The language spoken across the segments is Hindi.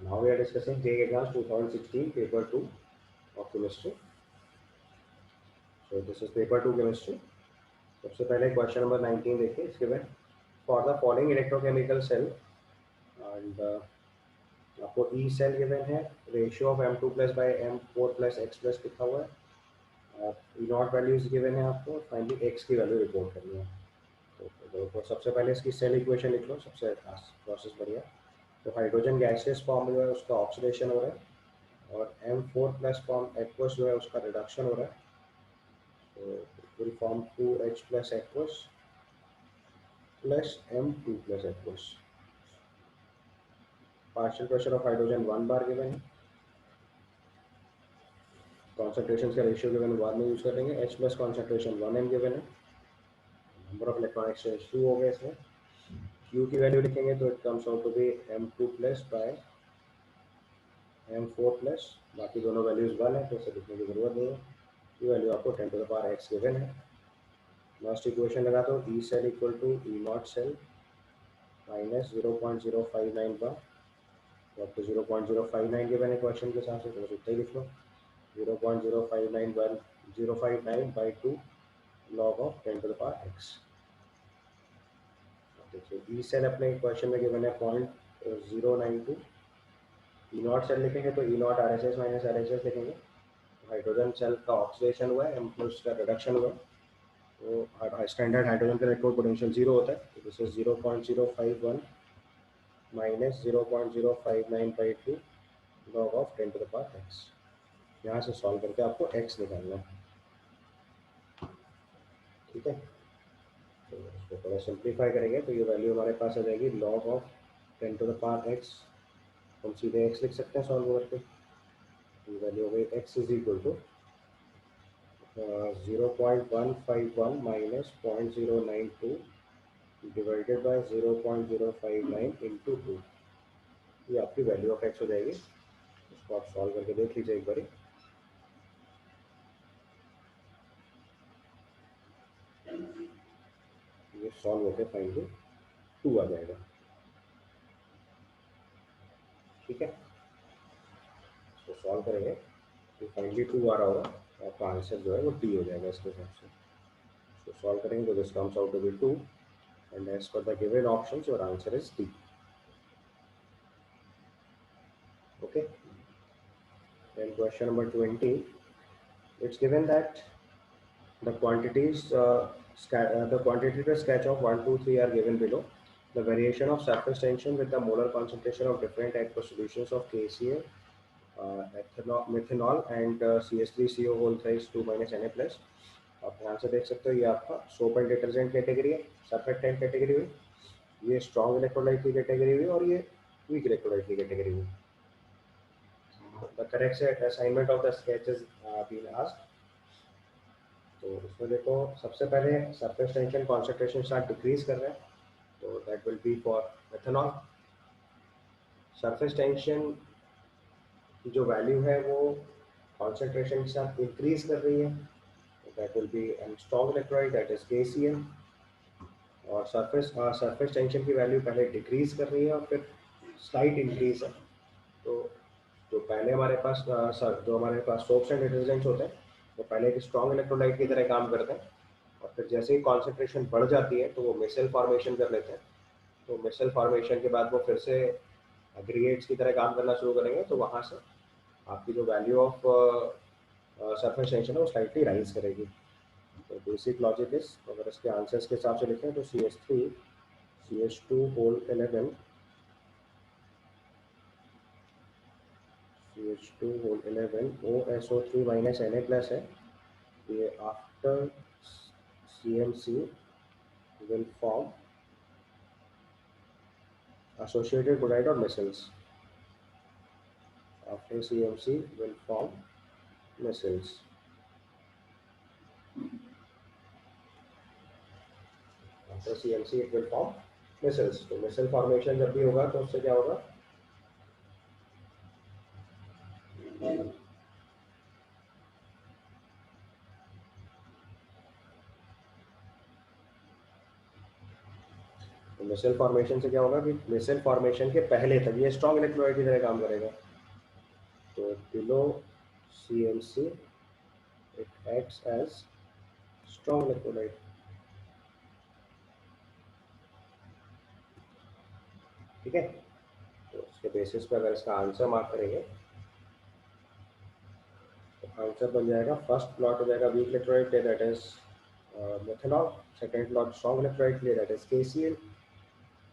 Now we are discussing JEE Exams 2016 paper 2 of chemistry. So this is paper 2 chemistry. सबसे पहले क्वेश्चन नंबर 19 देखिए. इसके बाद for the following electrochemical cell and आपको ई सेल गिवन है, ratio of M2 plus by M4 plus x plus लिखा हुआ है, ई नॉट वैल्यूज गिवन है, आपको फाइनली एक्स की वैल्यू रिपोर्ट करनी है. तो सबसे पहले इसकी सेल इक्वेशन लिख लो, सबसे प्रोसेस बढ़िया. तो हाइड्रोजन गैसियस फॉर्म जो है उसका ऑक्सीडेशन हो रहा है और M4 प्लस फॉर्म एक्वस जो है उसका रिडक्शन हो रहा है. तो it will form 2H plus aqueous plus M2 plus aqueous. Partial pressure of hydrogen 1 bar given है, कॉन्सेंट्रेशन का रेशियो गिवन बाद में यूज कर लेंगे. H plus concentration 1m given है, नंबर ऑफ इलेक्ट्रॉन एक्सचेंज 2 हो गए इसमें. Q की वैल्यू लिखेंगे तो it comes out to be M2 plus by M4 plus, बाकी दोनों वैल्यूज 1 है तो इसे लिखने की जरूरत नहीं है. ये वैल्यू आपको 10 to the power x given है. लास्ट इक्वेशन लगा दो, E cell equal to E naught cell minus 0.059 बार. तो आपको 0.059 गिवन है क्वेश्चन के हिसाब से, तो बस उतना ही लिख लो. 0.059 by 2 log of 10 to the power x. देखिए ई सेल अपने क्वेश्चन में गिवन है 0.092. ई नॉट सेल लिखेंगे तो E naught RHS minus RHS लिखेंगे. हाइड्रोजन सेल का ऑक्सीडेशन हुआ है, M+ का रिडक्शन हुआ है, तो स्टैंडर्ड हाइड्रोजन का इलेक्ट्रोड पोटेंशियल 0 होता है. तो this is 0.051 minus 0.059 by 2 log of 10 to the power x. यहाँ से सॉल्व करके आपको x निकालना है. ठीक है, तो इसको थोड़ा सिंप्लीफाई करेंगे तो ये वैल्यू हमारे पास आ जाएगी log of 10 to the power x. हम सीधे x लिख सकते हैं सॉल्व करके. ये वैल्यू हो गई x is equal to 0.151 minus 0.092 divided by 0.059 into 2. ये आपकी वैल्यू ऑफ x हो जाएगी. इसको आप सॉल्व करके देख लीजिए एक बार. ये सॉल्व होकर फाइनली 2 आ जाएगा. ठीक है, इसको सॉल्व करेंगे तो फाइनली 2 आ रहा होगा. आपका आंसर जो है वो D हो जाएगा इसके हिसाब से. इसको सॉल्व करेंगे तो this comes out to be 2 and as per the given options your answer is D. Okay, then question number 20, it's given that the the quantitative sketch of 1, 2, 3 are given below. The variation of surface tension with the molar concentration of different aqueous solutions of KCl, methanol and CH3CO whole size 2 minus Na plus. आप ध्यान से देख सकते हो ये आपका सोप एंड डिटर्जेंट कैटेगरी है, सर्फेक्टेंट कैटेगरी हुई, ये स्ट्रॉन्ग इलेक्ट्रोलाइट की कैटेगरी हुई और ये वीक इलेक्ट्रोलाइट की कैटेगरी हुई. The correct assignment of the sketch is been asked. तो इसमें देखो सबसे पहले surface tension concentration start decrease कर रहा है, तो that will B for methanol. Surface tension की जो वैल्यू है वो कॉन्सेंट्रेशन के साथ इंक्रीज कर रही है, तो that will be an strong electrolyte that is KCl. और सरफेस टेंशन की वैल्यू पहले डिक्रीज कर रही है और फिर स्लाइट इंक्रीज है. तो जो पहले हमारे पास सोप्स एंड डिटर्जेंट्स होते हैं वो पहले एक स्ट्रॉन्ग इलेक्ट्रोलाइट की तरह काम करते हैं और फिर जैसे ही कॉन्सेंट्रेशन बढ़ जाती है तो वो मिसेल फॉर्मेशन कर लेते हैं. तो मिसेल फॉर्मेशन के बाद वो फिर से एग्रीगेट्स की तरह काम करना शुरू करेंगे, तो वहाँ से आपकी जो वैल्यू ऑफ सरफेस टेंशन है वो स्लाइटली राइज करेगी. तो बेसिक लॉजिक इज, अगर इसके आंसर्स के हिसाब से लिखें तो CH3 CH2 whole 11 CH2 whole 11 OSO3 minus Na plus है. ये after CMC will form associated chloride or micelles. After CMC will form micelles. After CMC it will form micelles. तो micelle formation जब भी होगा तो उससे क्या होगा, तो मिसल फॉर्मेशन से क्या होगा कि मिसल फॉर्मेशन के पहले तक ये स्ट्रॉन्ग इलेक्ट्रोलाइट की तरह काम करेगा। तो below CMC it acts as strong electrolyte. ठीक है, तो उसके बेसिस पे अगर इसका आंसर मार्क करेंगे तो आंसर बन जाएगा, फर्स्ट प्लॉट हो जाएगा वीक इलेक्ट्रोलाइट के लिए, that is methanol. Second plot strong electrolyte के लिए, that is KCl।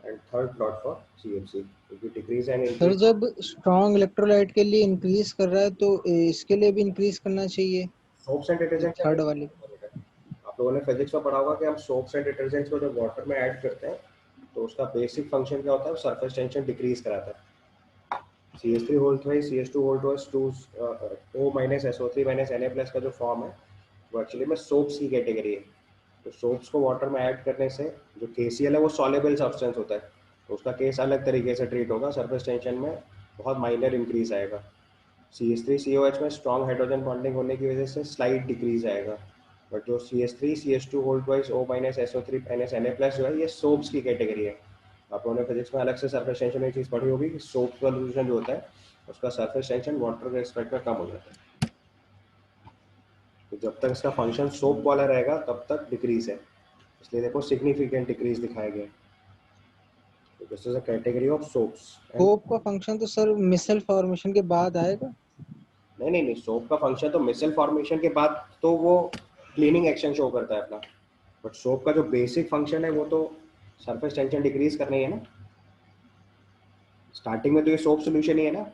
And third plot for CMC, क्योंकि डिक्रीज एंड सर इंक्रीज। जब स्ट्रॉन्ग इलेक्ट्रोलाइट के लिए इंक्रीज कर रहा है तो इसके लिए भी इंक्रीज करना चाहिए, सोप्स एंड जो डिटर्जेंट थर्ड वाली। आप लोगों ने फिजिक्स में पढ़ा होगा कि हम सोप्स एंड डिटर्जेंट्स को जब वाटर में ऐड करते हैं तो उसका बेसिक फंक्शन क्या होता है, सरफेस टेंशन डिक्रीज कराता है। CH3 whole twice CH2 whole twice 2 O minus SO3 minus Na plus का जो फॉर्म है वो एक्चुअली में सोप्स की कैटेगरी है। तो सोप्स को वाटर में ऐड करने से जो KCl है वो सॉल्युबल सब्सटेंस होता है, तो उसका केस अलग तरीके से ट्रीट होगा, सरफेस टेंशन में बहुत माइनर इंक्रीज आएगा। CH3COH में स्ट्रॉन्ग हाइड्रोजन बॉन्डिंग होने की वजह से स्लाइट डिक्रीज आएगा। बट जो CH3 CH2 whole twice O minus SO3 minus Na plus जो है ये सोप्स की कैटेगरी है। आप लोगों ने फिजिक्स में अलग से सरफेस टेंशन में चीज़ पढ़ी होगी कि सोप का सोल्यूशन जो होता है उसका सरफेस टेंशन वाटर के रिस्पेक्ट में कम हो जाता है। तो जब तक इसका फंक्शन सोप वाला रहेगा तब तक डिक्रीज है, इसलिए देखो सिग्निफिकेंट डिक्रीज दिखाया गया। तो this is a category of soaps and. Hope का फंक्शन तो सर मिसल फॉर्मेशन के बाद आएगा। नहीं नहीं नहीं, सोप का फंक्शन तो मिसल फॉर्मेशन के बाद तो वो क्लीनिंग एक्शन शो करता है अपना, बट सोप का जो बेसिक फंक्शन है वो तो सरफेस टेंशन डिक्रीज करना ही है ना। स्टार्टिंग में तो ये सोप सोल्यूशन ही है ना।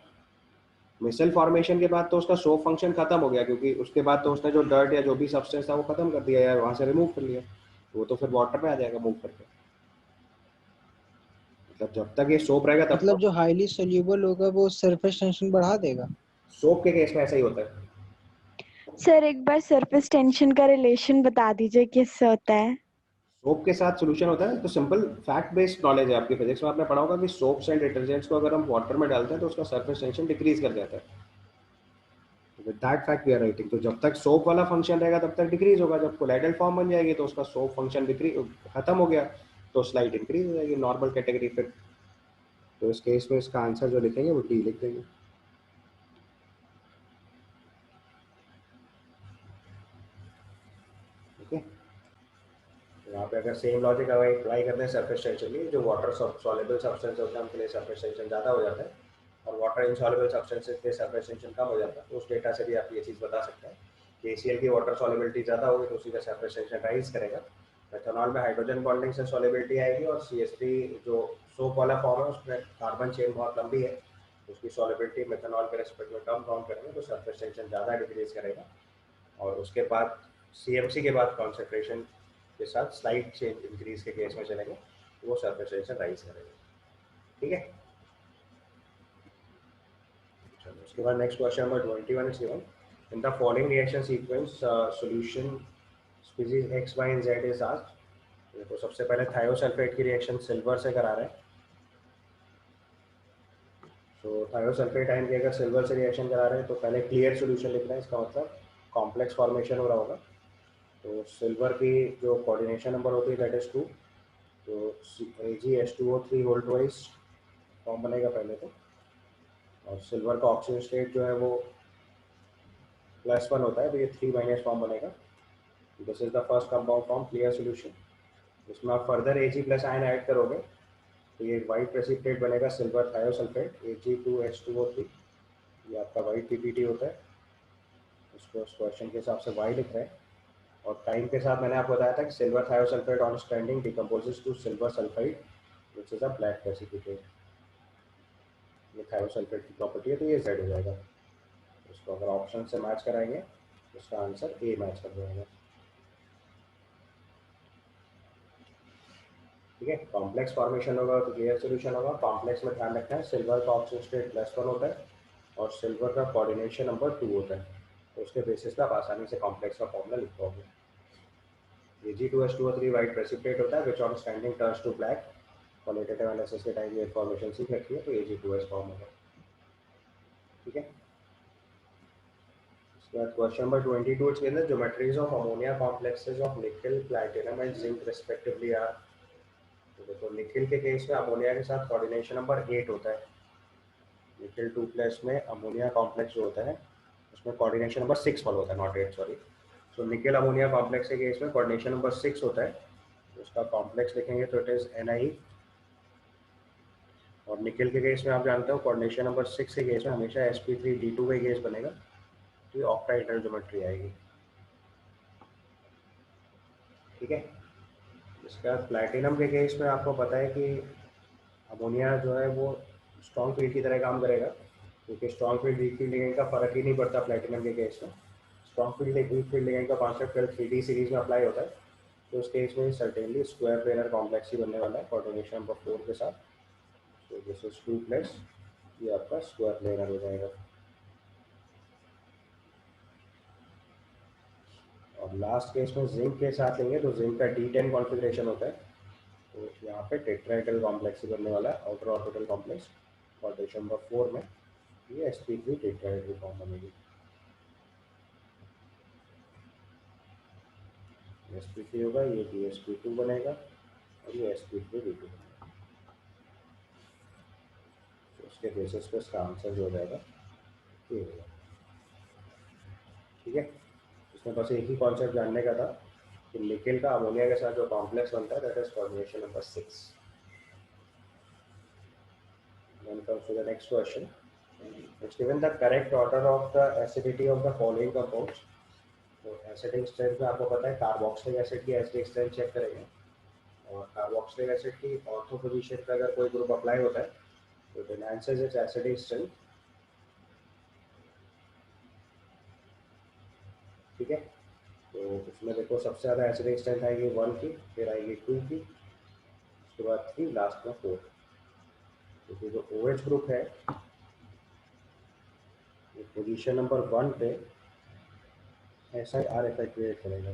मिसल फॉर्मेशन के बाद तो उसका सोप फंक्शन खत्म हो गया, क्योंकि उसके बाद तो उसने जो डर्ट या जो भी सब्सटेंस था वो खत्म कर दिया या वहां से रिमूव कर लिया, तो वो तो फिर वाटर में आ जाएगा मूव करके। मतलब जब तक ये सोप रहेगा तब मतलब तो। जो हाईली सोल्यूबल होगा वो सरफेस टेंशन बढ़ा देगा। सोप के केस में ऐसा ही होता है। सर एक बार सरफेस टेंशन का रिलेशन बता दीजिए किससे होता है। सोप के साथ सोल्यूशन होता है, तो सिंपल फैक्ट बेस्ड नॉलेज है आपकी फिजिक्स में, आपने पढ़ा होगा कि सोप्स एंड डिटर्जेंट्स को अगर हम वाटर में डालते हैं तो उसका सरफेस टेंशन डिक्रीज कर जाता है। With that fact we are writing, तो जब तक सोप वाला फंक्शन रहेगा तब तक डिक्रीज होगा, जब कोलाइडल फॉर्म बन जाएगी तो उसका सोप फंक्शन डिक्रीज खत्म हो गया, तो स्लाइट इंक्रीज हो जाएगी नॉर्मल कैटेगरी फिर। तो इस केस में इसका आंसर जो लिखेंगे वो डी लिख देंगे। ठीक है, तो यहाँ पे अगर सेम लॉजिक अप्लाई करते हैं सरफेस टेंशन की, जो वाटर सॉल्युबल सब्सटेंस होता है उनके लिए सरफेस टेंशन ज़्यादा हो जाता है और वाटर इनसॉल्युबल सब्सटेंसेस के सरफेस टेंशन कम हो जाता है, तो उस डेटा से भी आप ये चीज़ बता सकते हैं कि KCl की वाटर सॉल्युबिलिटी ज़्यादा होगी तो उसी का सरफेस टेंशन राइज करेगा। मेथनॉल में हाइड्रोजन बॉन्डिंग से सॉल्युबिलिटी आएगी और CH3 जो सोप वाला फॉर्म है उसमें कार्बन चेन बहुत लंबी है, उसकी सॉल्युबिलिटी मेथनॉल के रेस्पेक्ट में कम काउंट करेंगे तो सरफेस टेंशन ज़्यादा डिक्रीज करेगा। और उसके बाद CMC के बाद कॉन्सेंट्रेशन के साथ स्लाइड चेंज इंक्रीज के केस में चलेंगे तो वो सरफेस टेंशन राइज करेगा। ठीक है, चलो उसके बाद next question number 21 is given, in the following reaction sequence solution species X Y and Z is asked. तो सबसे पहले थायोसल्फेट की रिएक्शन सिल्वर से करा रहे हैं। तो थायोसल्फेट आयन की अगर सिल्वर से रिएक्शन करा रहे हैं तो पहले क्लियर सोल्यूशन लिखना है, इसका मतलब कॉम्प्लेक्स फॉर्मेशन हो रहा होगा। तो सिल्वर की जो कोऑर्डिनेशन नंबर होती है दैट इज 2, तो AgH2O3 होल ट्वाइस फॉर्म बनेगा पहले तो, और सिल्वर का ऑक्सीजन स्टेट जो है वो +1 होता है तो ये 3- फॉर्म बनेगा। This is the first compound form clear solution. इसमें आप further Ag plus ion add करोगे तो ये वाइट प्रेसिपिटेट बनेगा सिल्वर थायोसल्फेट Ag2H2O3, ये आपका वाइट PPT होता है, इसको इस क्वेश्चन के हिसाब से वाई लिख रहे हैं। और टाइम के साथ मैंने आपको बताया था कि silver thiosulphate on standing decomposes to silver sulphide which is a black precipitate. ये थायोसल्फेट की प्रॉपर्टी है तो ये Z हो जाएगा। इसको अगर ऑप्शन से मैच कराएंगे तो इसका आंसर ए मैच कर जाएगा। ठीक है, कॉम्प्लेक्स फॉर्मेशन होगा तो क्लियर सोल्यूशन होगा। कॉम्प्लेक्स में ध्यान रखना है सिल्वर का ऑक्सीजन स्टेट +1 होता है और सिल्वर का कोऑर्डिनेशन नंबर 2 होता है, तो उसके बेसिस पे आप आसानी से कॉम्प्लेक्स का फॉर्मूला लिख पाओगे। Ag2H2O3 वाइट प्रेसिपिटेट होता है which on standing turns to black. Qualitative analysis के टाइम ये इन्फॉर्मेशन सीख रखी है तो Ag2S फॉर्म होगा। ठीक है, उसके बाद question number 22 it's given geometries of ammonia complexes of nickel platinum and zinc respectively are. तो देखो निखिल के केस में अमोनिया के साथ कोऑर्डिनेशन नंबर 8 होता है। निखिल 2+ में अमोनिया कॉम्प्लेक्स जो होता है उसमें कोऑर्डिनेशन नंबर 6 फॉलो होता है, not 8 sorry. So Nikhil ammonia complex के केस में कोऑर्डिनेशन नंबर 6 होता है, तो उसका कॉम्प्लेक्स लिखेंगे तो इट इज Ni। और निखिल के केस में आप जानते हो कोऑर्डिनेशन नंबर 6 के केस में हमेशा sp3d2 का केस बनेगा, तो ये ऑक्टाहेड्रल ज्योमेट्री आएगी। ठीक है। इसके बाद प्लैटिनम के केस में आपको पता है कि अमोनिया जो है वो स्ट्रॉन्ग फील्ड की तरह काम करेगा, क्योंकि strong field weak field ligand का फर्क ही नहीं पड़ता प्लैटिनम के केस में। स्ट्रॉन्ग फील्ड एक वीक फील्ड लिगेंड का कॉन्सेप्ट फिर 3D सीरीज में अप्लाई होता है, तो उस केस में सर्टेनली स्क्वायर प्लेनर कॉम्प्लेक्स ही बनने वाला है कोऑर्डिनेशन नंबर 4 के साथ। तो दिस इज 2+, ये आपका स्क्वायर प्लेनर हो जाएगा। और लास्ट केस में जिंक के साथ लेंगे तो जिंक का D10 कॉन्फ़िगरेशन होता है, तो यहाँ पे टेट्राहेड्रल कॉम्प्लेक्स ही बनने वाला है, outer orbital complex coordination number 4 में ये sp3 टेट्राहेड्रल फॉर्म बनेगी। sp3 होगा, ये sp2 बनेगा और ये sp3d2 बनेगा। तो उसके बेसिस पे इसका आंसर जो हो जाएगा ये होगा। ठीक है। इसमें बस एक ही कॉन्सेप्ट जानने का था कि निकेल का अमोनिया के साथ जो कॉम्प्लेक्स बनता है that is coordination number 6। Then comes to the next question. It's given the correct order of the acidity of the following compounds. तो एसिडिक स्ट्रेंथ में आपको पता है कार्बोक्सिलिक एसिड की एसिडिक स्ट्रेंथ चेक करेंगे, और कार्बोक्सिलिक एसिड की ऑर्थो पोजीशन पर अगर कोई ग्रुप अप्लाई होता है तो it enhances it's acidic strength. ठीक है। तो उसमें देखो सबसे ज़्यादा एसिडिक स्ट्रेंथ आएगी 1 की, फिर आएगी 2 की, उसके बाद 3, लास्ट में 4। क्योंकि जो OH ग्रुप है ये पोजीशन नंबर 1 पे SiR इफेक्ट क्रिएट करेगा।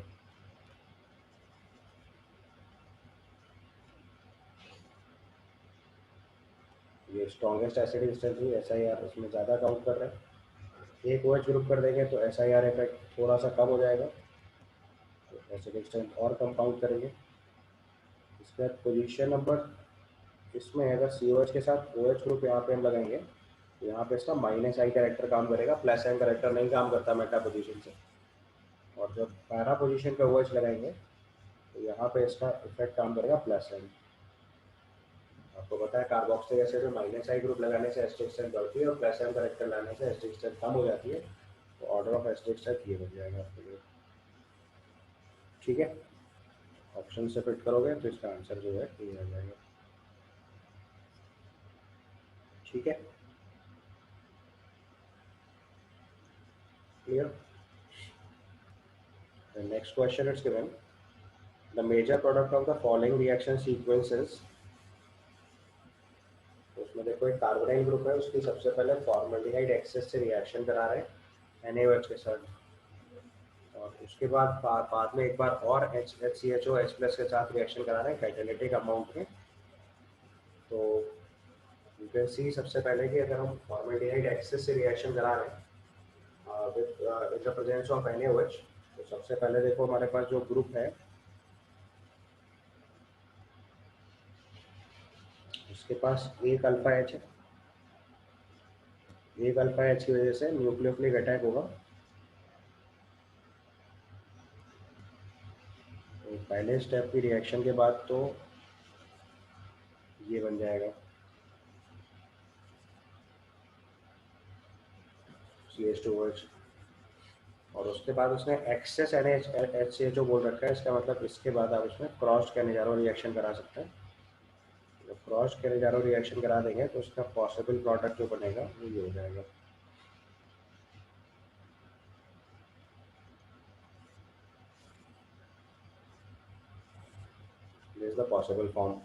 ये स्ट्रॉन्गेस्ट एसिडिक स्ट्रेंथ हुई, SiR उसमें ज़्यादा काउंट कर रहे हैं। एक OH ग्रुप कर देंगे तो SiR इफेक्ट थोड़ा सा कम हो जाएगा, तो एसिडिक स्ट्रेंथ और कम काउंट करेंगे। इसके बाद पोजीशन नंबर इसमें अगर COH के साथ OH ग्रुप यहाँ पे हम लगाएंगे तो यहाँ पे इसका -I कैरेक्टर काम करेगा, +N कैरेक्टर नहीं काम करता मेटा पोजीशन से। और जब पैरा पोजीशन पे OH लगाएंगे तो यहाँ पे इसका इफेक्ट काम करेगा +N। आपको पता है कार्बोक्सिलिक एसिड में -I ग्रुप लगाने से एसिडिक स्ट्रेंथ बढ़ती है और +M कैरेक्टर लाने से एसिडिक स्ट्रेंथ कम हो जाती है, तो ऑर्डर ऑफ एसिडिक स्ट्रेंथ ये बन जाएगा आपके लिए। ठीक है। ऑप्शन से फिट करोगे तो इसका आंसर जो है ये आ जाएगा। ठीक है, clear. The next question is given. The major product of the following reaction sequences. तो उसमें देखो एक कार्बोनाइल ग्रुप है, उसकी सबसे पहले फॉर्मल्डिहाइड एक्सेस से रिएक्शन करा रहे हैं NaOH के साथ, और उसके बाद में एक बार और HCHO H+ के साथ रिएक्शन करा रहे हैं कैटालिटिक अमाउंट में। तो यू कैन सी सबसे पहले कि अगर हम फॉर्मल्डिहाइड एक्सेस से रिएक्शन करा रहे हैं with the presence of NaOH, तो सबसे पहले देखो हमारे पास जो ग्रुप है उसके पास एक अल्फा H है, एक अल्फा H की वजह से न्यूक्लियोफिलिक अटैक होगा। तो पहले स्टेप की रिएक्शन के बाद तो ये बन जाएगा CH2OH, और उसके बाद उसने एक्सेस NaHCHO बोल रखा है, इसका मतलब इसके बाद आप उसमें क्रॉस कैनिजारो रिएक्शन करा सकते हैं। जब क्रॉस कैनिजारो रिएक्शन करा देंगे तो उसका पॉसिबल प्रोडक्ट जो बनेगा वो ये हो जाएगा। This is the possible form.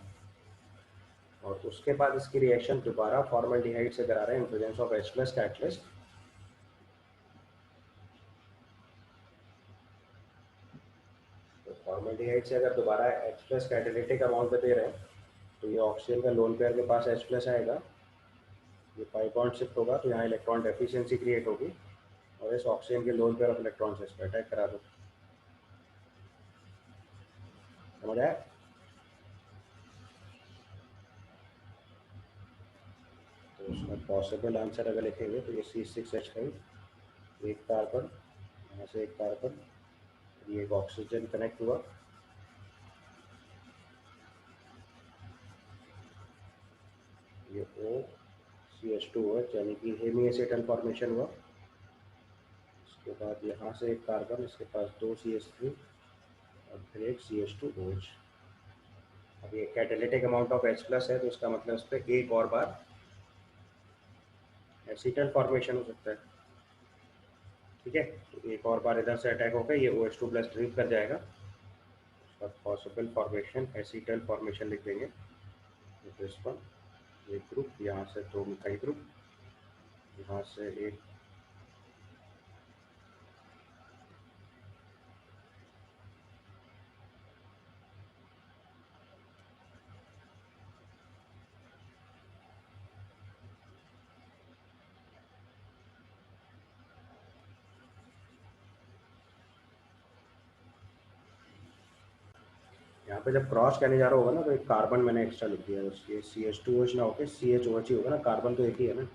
और उसके बाद इसकी रिएक्शन दोबारा फॉर्मल्डिहाइड से करा रहे हैं इन प्रेजेंस ऑफ H+ कैटलिस्ट। तो फॉर्मल्डिहाइड से अगर दोबारा H+ कैटालिटिक अमाउंट पे दे रहे हैं तो ये ऑक्सीजन का लोन पेयर के पास H+ आएगा, ये पाई बॉन्ड शिफ्ट होगा तो यहाँ इलेक्ट्रॉन डेफिशिएंसी क्रिएट होगी, और इस ऑक्सीजन के लोन पेयर ऑफ इलेक्ट्रॉन से इस पर अटैक करा दो। समझ आया? पॉसिबल आंसर अगर लिखेंगे तो ये C6H5 एक कार्बन, यहाँ से एक कार्बन, ये एक ऑक्सीजन कनेक्ट हुआ, ये OCH2OH यानी कि हेमी एसिटल फॉर्मेशन हुआ। उसके बाद यहाँ से एक कार्बन, इसके पास 2 CH3 और फिर एक CH2OH। अब ये कैटालिटिक अमाउंट ऑफ H+ है तो इसका मतलब इस पर एक और बार एसिटल फॉर्मेशन हो सकता है। ठीक है, तो एक और बार इधर से अटैक होकर ये OH2+ ड्रिप कर जाएगा, उसका पॉसिबल फॉर्मेशन एसिटल फॉर्मेशन लिख देंगे। दिस वन, एक ग्रुप, यहाँ से 2 मिथाइल ग्रुप, यहाँ से एक यहाँ पे जब क्रॉस करने जा रहा होगा ना तो एक कार्बन मैंने एक्स्ट्रा लिख दिया है, उसके CH2OH ना होकर CHOH ही होगा ना, कार्बन तो एक ही है ना,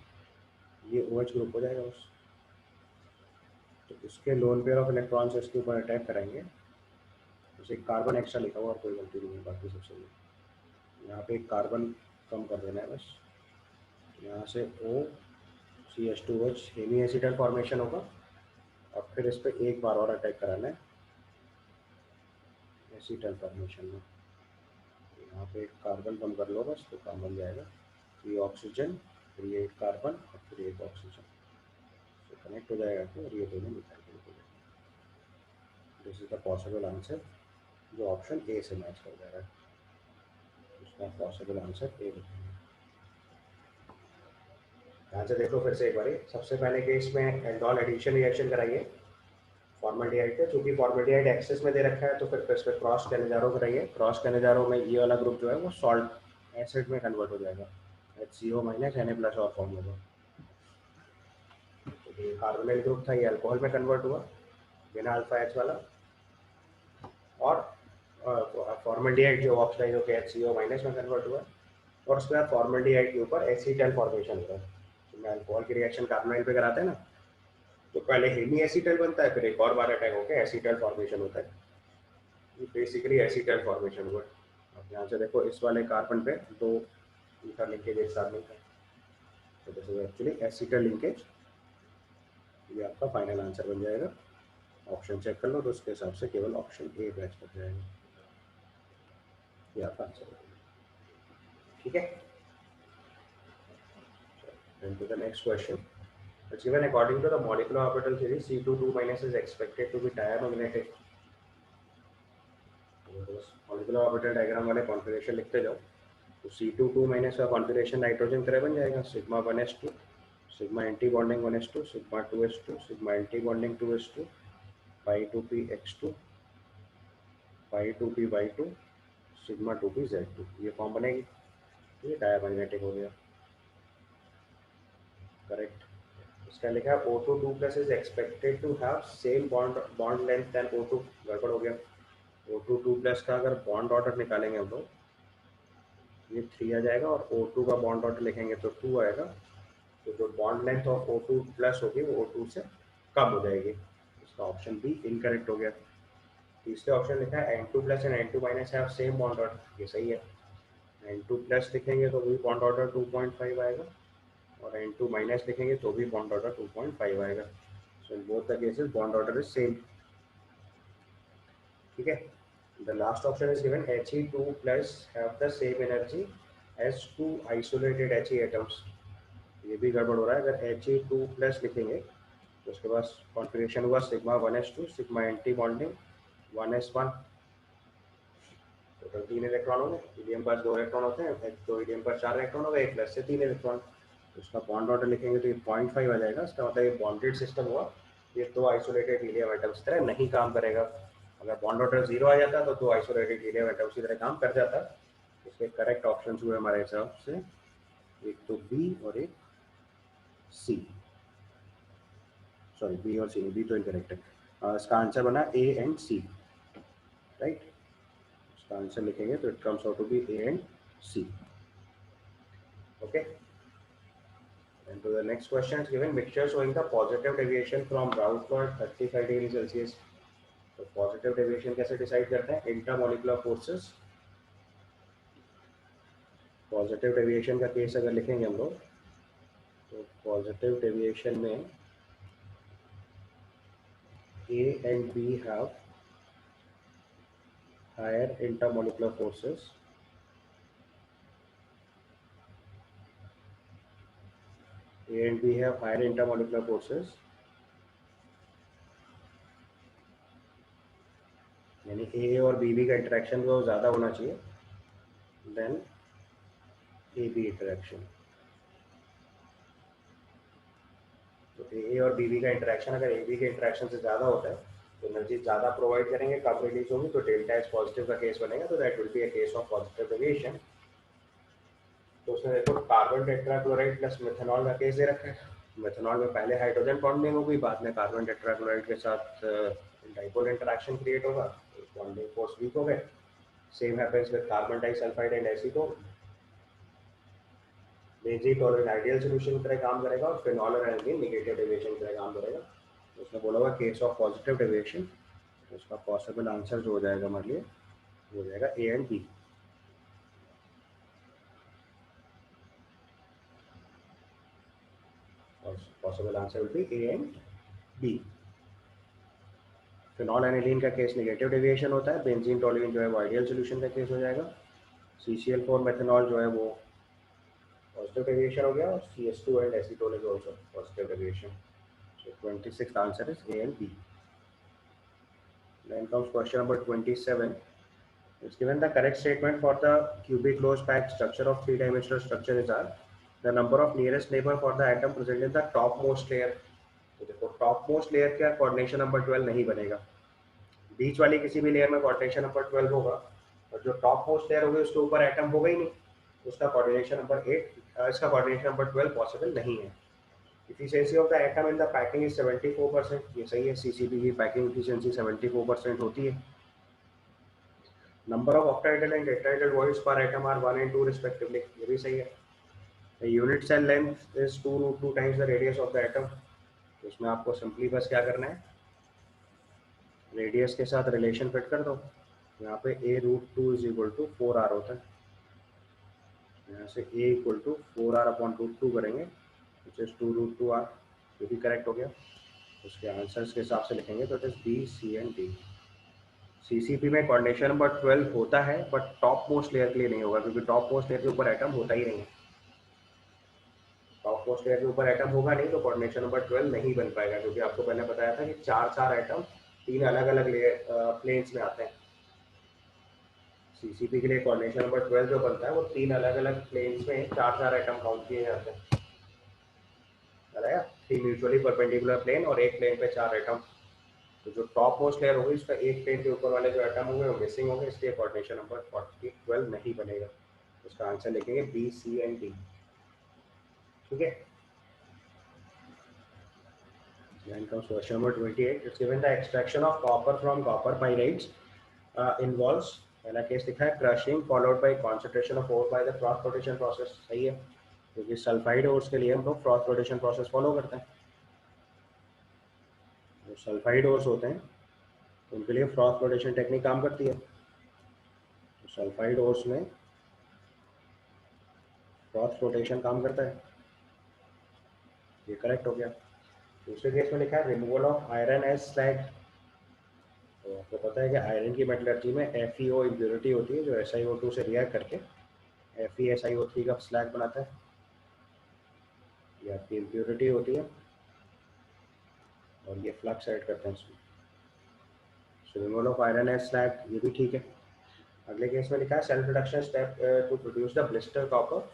ये OH ग्रुप हो जाएगा उस, तो इसके लोन पेयर ऑफ इलेक्ट्रॉन्स इसके ऊपर अटैक करेंगे, उसे एक कार्बन एक्स्ट्रा लिखा हुआ और कोई गलती नहीं है, बाकी सब सही है। यहाँ पे एक कार्बन कम कर देना है बस, यहाँ से OCH2OH हेमी एसिटल फॉर्मेशन होगा और फिर इस पर एक बार और अटैक कराना है एसिटल फॉर्मेशन में। यहाँ पे एक कार्बन कम कर लो बस तो काम बन जाएगा, ये ऑक्सीजन, फिर ये एक कार्बन और फिर एक ऑक्सीजन, तो कनेक्ट हो जाएगा तो और ये दोनों मिथाइल ग्रुप हो जाएगा। This is the possible answer जो ऑप्शन ए से मैच कर जा रहा है, उसका पॉसिबल आंसर ए लिखेंगे। यहाँ से देखो फिर से एक बार, सबसे पहले केस में एल्डोल एडिशन रिएक्शन कराइए फॉर्मल्डिहाइड पे, चूंकि फॉर्मल्डिहाइड एक्सेस में दे रखा है तो फिर इस पर क्रॉस करने जा रहा हूँ, कराइए। क्रॉस करने जा रहा हूँ मैं, ये वाला ग्रुप जो है वो सॉल्ट एसिड में कन्वर्ट हो जाएगा, HCO- Na+ और फॉर्म होगा। तो ये कार्बोनाइल ग्रुप था, ये अल्कोहल में कन्वर्ट हुआ बिना अल्फा H वाला, और फॉर्मल्डिहाइड जो ऑक्साइड होकर HCO- में कन्वर्ट हुआ, और उसके बाद फॉर्मल्डिहाइड के ऊपर एसिटल फॉर्मेशन हुआ। तो मैं अल्कोहल की रिएक्शन कार्बोनाइल पे कराते हैं ना, तो पहले हेमी एसिटल बनता है, फिर एक और बार अटैक होकर एसिटल फॉर्मेशन होता है, ये बेसिकली एसिटल फॉर्मेशन हुआ। अब यहाँ से देखो इस वाले कार्बन पे 2 इंटर लिंकेज एक साथ नहीं था, तो this is actually acetal linkage, ये आपका फाइनल आंसर बन जाएगा। ऑप्शन चेक कर लो तो उसके हिसाब से केवल ऑप्शन ए मैच कर जाएगा, ये आपका आंसर है। ठीक है, then to the next question. It's given according to the molecular orbital theory, C2 2- is expected to be diamagnetic. Molecular orbital diagram वाले कॉन्फ़िगरेशन लिखते जाओ, तो C2 2- का कॉन्फ़िगरेशन नाइट्रोजन तरह बन जाएगा, sigma 1s2, sigma anti bonding 1s2, sigma 2s2, sigma anti bonding 2s2, पाई 2p(x2), पाई 2p/2, सिग्मा 2p(z2), ये फॉर्म बनेगी, ये डायमैग्नेटिक हो गया। करेक्ट। इसका लिखा है O2 2+ is expected to have same bond length then O2, गड़बड़ हो गया। O2 2+ का अगर बॉन्ड ऑर्डर निकालेंगे हम लोग, ये 3 आ जाएगा, और O2 का बॉन्ड ऑर्डर लिखेंगे तो 2 आएगा, तो जो बॉन्ड लेंथ ऑफ O2+ होगी वो O2 से कम हो जाएगी, इसका ऑप्शन बी इनकरेक्ट हो गया। तीसरे ऑप्शन लिखा है N2+ and N2- have same bond order, ये सही है। N2+ लिखेंगे तो वही बॉन्ड ऑर्डर 2.5 आएगा, और N2- लिखेंगे तो भी बॉन्ड ऑर्डर 2.5 आएगा। So in both the cases bond order is same. ठीक है, the last option is given He2+ have the same energy as 2 isolated He atoms, ये भी गड़बड़ हो रहा है। अगर He2+ लिखेंगे तो उसके बाद कॉन्फ़िगरेशन हुआ sigma 1s2, sigma anti bonding 1s1, total 3 electron हो गए। हीलियम पर 2 इलेक्ट्रॉन होते हैं, तो हीलियम पर 4 इलेक्ट्रॉन हो गए, एक प्लस से 3 इलेक्ट्रॉन, उसका बॉन्ड ऑर्डर लिखेंगे तो ये 0.5 आ जाएगा, इसका मतलब ये बॉन्डेड सिस्टम हुआ, ये 2 आइसोलेटेड हीलियम एटम्स तरह नहीं काम करेगा। अगर बॉन्ड ऑर्डर 0 आ जाता तो 2 आइसोलेटेड हीलियम एटम्स की तरह काम कर जाता। इसके करेक्ट ऑप्शन हुए हमारे हिसाब से एक तो बी और एक सी, सॉरी बी और सी, बी तो इनकरेक्ट है। इसका आंसर बना ए एंड सी, राइट। इसका आंसर लिखेंगे तो it comes out to be A and C. Okay, And to the next question is given mixture showing the positive deviation from route law at 35 degree Celsius. तो पॉजिटिव डेविएशन कैसे डिसाइड करते हैं? Intermolecular forces. पॉजिटिव डेविएशन का केस अगर लिखेंगे हम लोग तो पॉजिटिव डेविएशन में A and B have higher intermolecular forces. A and B have higher intermolecular forces. यानी A और BB का इंटरेक्शन जो ज़्यादा होना चाहिए देन AB इंटरेक्शन. तो AA और BB का इंटरेक्शन अगर AB के इंटरेक्शन से ज़्यादा होता है तो एनर्जी ज़्यादा प्रोवाइड करेंगे, कम रिलीज होगी, तो डेल्टा एस पॉजिटिव का केस बनेगा. तो that will be a case of positive deviation. तो उसमें देखो कार्बन टेट्राक्लोराइड प्लस मेथनॉल का केस दे रखा है. मेथनॉल में पहले हाइड्रोजन बॉन्डिंग होगी, बाद में कार्बन टेट्राक्लोराइड के साथ डाइपोल इंटरेक्शन क्रिएट होगा, बॉन्डिंग फोर्स वीक हो गए. Same happens with carbon disulphide and acetone. Benzene tolerant ideal solution की तरह काम करेगा और फिनॉल और एल्कीन नेगेटिव डेविएशन की तरह काम करेगा. तो उसने बोला हुआ केस ऑफ पॉजिटिव डेविएशन. तो उसका पॉसिबल आंसर जो हो जाएगा हमारे लिए वो हो जाएगा A and B. Possible answer will be A and B. Phenol aniline का केस नेगेटिव डेविएशन होता है. बेंजीन टॉलरेंट जो है वो आइडियल सॉल्यूशन का केस हो जाएगा. CCl4 मेथनॉल जो है वो पॉजिटिव डेविएशन हो गया और CS2 and acetone is also positive deviation. So 26th answer is A and B. Then comes question number 27. It's given the correct statement for the cubic closed packed structure of three-dimensional structure is R. The number of nearest neighbor for the atom present in the topmost layer. तो देखो topmost layer का coordination number 12 नहीं बनेगा. बीच वाली किसी भी लेयर में coordination number 12 होगा और जो topmost layer होगी उसके ऊपर atom होगा ही नहीं. उसका coordination number 8, इसका coordination number 12 possible नहीं है. Efficiency of the atom in the packing is 74%. ये सही है. CCP की packing efficiency 74% होती है. Number of octahedral and tetrahedral voids per atom are 1 and 2 respectively. ये भी सही है. The unit cell length is 2√2 times the radius of the atom. तो इसमें आपको सिंपली बस क्या करना है, रेडियस के साथ रिलेशन फिट कर दो. यहाँ पे a√2 is equal to 4r होता है. यहाँ से a equal to 4r upon √2 करेंगे विच इज 2√2r. ये भी करेक्ट हो गया. उसके आंसर्स के हिसाब से लिखेंगे तो it is B, C and D. CCP में कोऑर्डिनेशन नंबर 12 होता है बट टॉप मोस्ट लेयर के लिए नहीं होगा क्योंकि टॉप मोस्ट लेयर के ऊपर एटम होता ही नहीं है. टॉप मोस्ट लेयर के ऊपर एटम होगा नहीं तो कोऑर्डिनेशन नंबर 12 नहीं बन पाएगा क्योंकि आपको पहले बताया था कि चार एटम तीन अलग अलग प्लेन्स में आते हैं. CCP के लिए कोऑर्डिनेशन नंबर 12 जो बनता है वो तीन अलग अलग प्लेन्स में चार एटम काउंट किए जाते हैं. बताया 3 म्यूचुअली परपेंडिकुलर प्लेन और एक प्लेन पे 4 एटम. तो जो टॉप मोस्ट लेयर होगी उसका एक प्लेन के ऊपर वाले जो एटम होंगे वो मिसिंग होंगे, इसलिए कोऑर्डिनेशन नंबर 12 नहीं बनेगा. उसका आंसर लिखेंगे बी, सी एंड डी. ठीक है. Then comes question number 28. It's given the extraction of copper from copper pyrites involves, पहला केस लिखा है crushing followed by concentration of ore by the cross rotation process. सही है क्योंकि सल्फाइड ओर्स के लिए हम लोग क्रॉस रोटेशन प्रोसेस फॉलो करते हैं. जो सल्फाइड ओर्स होते हैं उनके लिए क्रॉस रोटेशन टेक्निक काम करती है. तो सल्फाइड ओर्स में क्रॉस रोटेशन काम करता है. ये करेक्ट हो गया. दूसरे केस में लिखा है removal of iron as slag. तो आपको पता है कि आयरन की मेटलर्जी में FeO इम्प्योरिटी होती है जो SiO2 से रिएक्ट करके FeSiO3 का स्लैग बनाता है. ये आपकी इम्प्योरिटी होती है और ये फ्लक्स ऐड करते हैं इसमें. So removal of iron as slag ये भी ठीक है. अगले केस में लिखा है self reduction step to produce the blister copper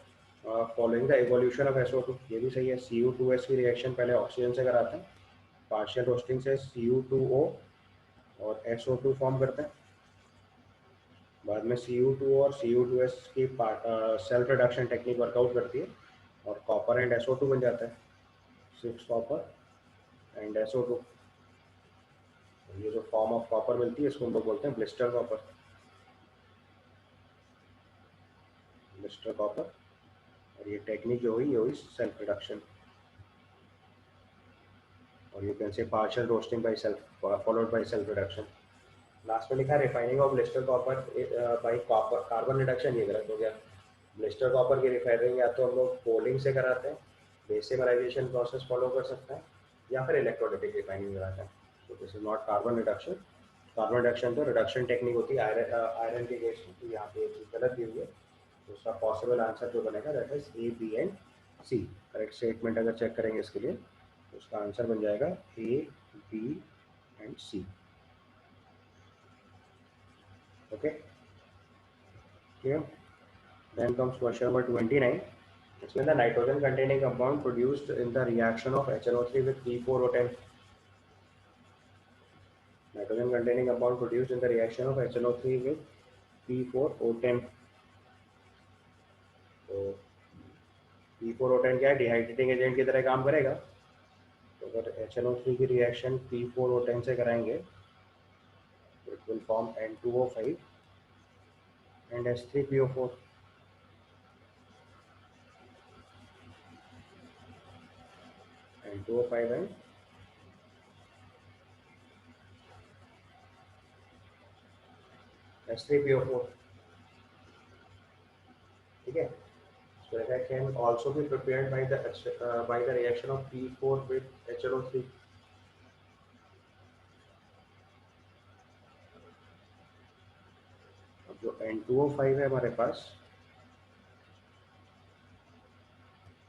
following the evolution of SO2. ये भी सही है. Cu2S की रिएक्शन पहले ऑक्सीजन से कराते हैं, पार्शियल रोस्टिंग से Cu2O और SO2 फॉर्म करते हैं, बाद में Cu2 और Cu2S की सेल्फ रिडक्शन टेक्निक वर्कआउट करती है और कॉपर एंड SO2 बन जाता है. 6 कॉपर एंड SO2. ये जो फॉर्म ऑफ कॉपर मिलती है इसको हम लोग बोलते हैं ब्लिस्टर कॉपर. Blister copper. और ये टेक्निक जो हुई ये हुई self reduction. or you can say partial roasting by self followed by self reduction. Last में लिखा है refining of blister copper by copper carbon reduction, ये गलत हो गया। ब्लिस्टर कॉपर की रिफाइनिंग या तो हम लोग कोलिंग से कराते हैं, बेसिमराइजेशन प्रोसेस फॉलो कर सकते हैं, या फिर इलेक्ट्रोलिटिक रिफाइनिंग कराते हैं। तो this is not carbon reduction. Carbon reduction तो रिडक्शन टेक्निक होती है आयरन के केस में। तो यहाँ पे एक चीज गलत दी हुई है, तो उसका पॉसिबल आंसर जो बनेगा that is A, B and C. Correct statement अगर चेक करेंगे इसके लिए तो उसका आंसर बन जाएगा A, B and C. Okay, clear? Then comes question number 29. Explain the nitrogen containing compound produced in the reaction of HNO3 with P4O10. Nitrogen containing compound produced in the reaction of HNO3 with P4O10. तो P4O10 क्या है? डिहाइड्रेटिंग एजेंट की तरह काम करेगा। तो अगर HNO3 की रिएक्शन P4O10 से कराएंगे तो it will form N2O5 and H3PO4. N2O5 and H3PO4. ठीक है, so that can also be prepared by the reaction of P4 with HNO3. अब जो N2O5 है हमारे पास,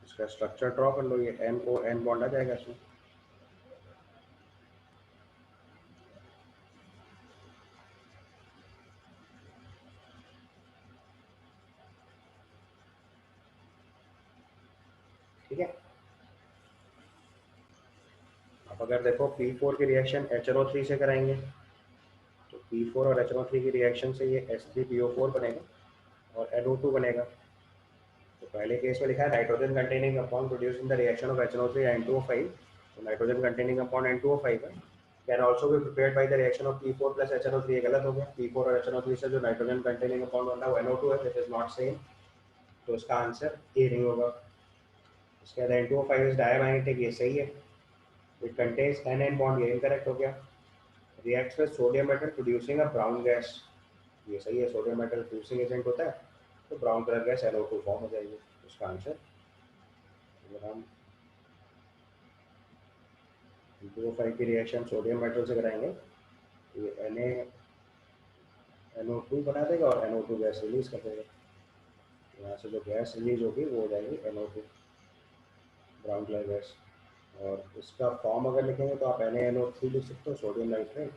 इसका स्ट्रक्चर ड्रॉ कर लो, ये NON बॉन्ड आ जाएगा इसमें। ठीक है, अब अगर देखो P4 की रिएक्शन HNO3 से कराएंगे तो P4 और HNO3 की रिएक्शन से ये H3PO4 बनेगा और NO2 बनेगा। तो पहले केस में लिखा है nitrogen containing compound produce in the reaction of HNO3 N2O5। तो नाइट्रोजन कंटेनिंग कंपाउंड N2O5 है, can also be prepared by the reaction of P4 plus HNO3। ये गलत हो गया, P4 और HNO3 से जो नाइट्रोजन कंटेनिंग कंपाउंड बनता है वो NO2 है, दिस इज नॉट सेम। तो इसका आंसर ए नहीं होगा। इसके बाद N2O5 इज डायमैग्नेटिक, ये सही है। इट कंटेन्स NN बॉन्ड, ये इनकरेक्ट हो गया। Reacts with sodium metal producing a brown gas, ये सही है। सोडियम मेटल फ्यूजिंग एजेंट होता है तो brown colour gas NO2 form हो जाएगी। उसका आंसर अगर हम N2O5 की रिएक्शन सोडियम मेटल से कराएंगे तो ये NO2 बना देगा और NO2 गैस रिलीज कर देगा। यहाँ से जो गैस रिलीज होगी वो हो जाएगी NO2 ब्राउन कलर गैस। और इसका फॉर्म अगर लिखेंगे तो आप NaNO3 लिख सकते हो, सोडियम नाइट्रेट,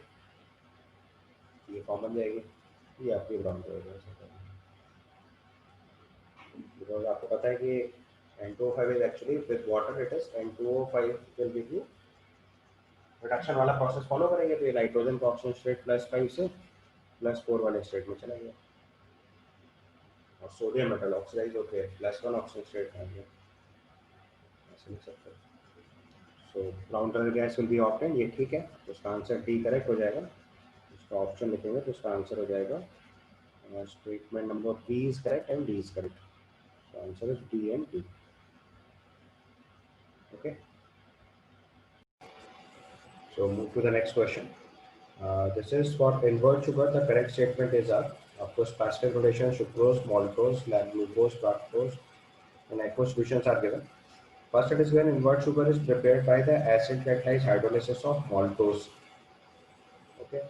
ये फॉर्म बन जाएगी, ये आपकी ब्राउन कलर गैस है। बिकॉज आपको पता है कि N2O5 is actually with water, it is N2O5 will give you reduction वाला प्रोसेस फॉलो करेंगे तो ये नाइट्रोजन का ऑक्सीजन स्टेट +5 से +4 वाले स्टेट में चला गया और सोडियम मेटल ऑक्सीडाइज होकर +1 ऑक्सीजन स्टेट में आ गया, ऐसे लिख सकते हैं। So brown colour gas will be obtain, ये ठीक है। तो उसका आंसर डी करेक्ट हो जाएगा। उसका ऑप्शन लिखेंगे तो उसका आंसर हो जाएगा statement number B is correct and D is correct. So answer is D and D. Okay. So move to the next question. This is for invert sugar. The correct statement is of course Pascal notation, sucrose, maltose, glucose, fructose, and aqueous solutions are given. First it is when invert sugar is prepared by the acid catalyzed hydrolysis of maltose. Okay.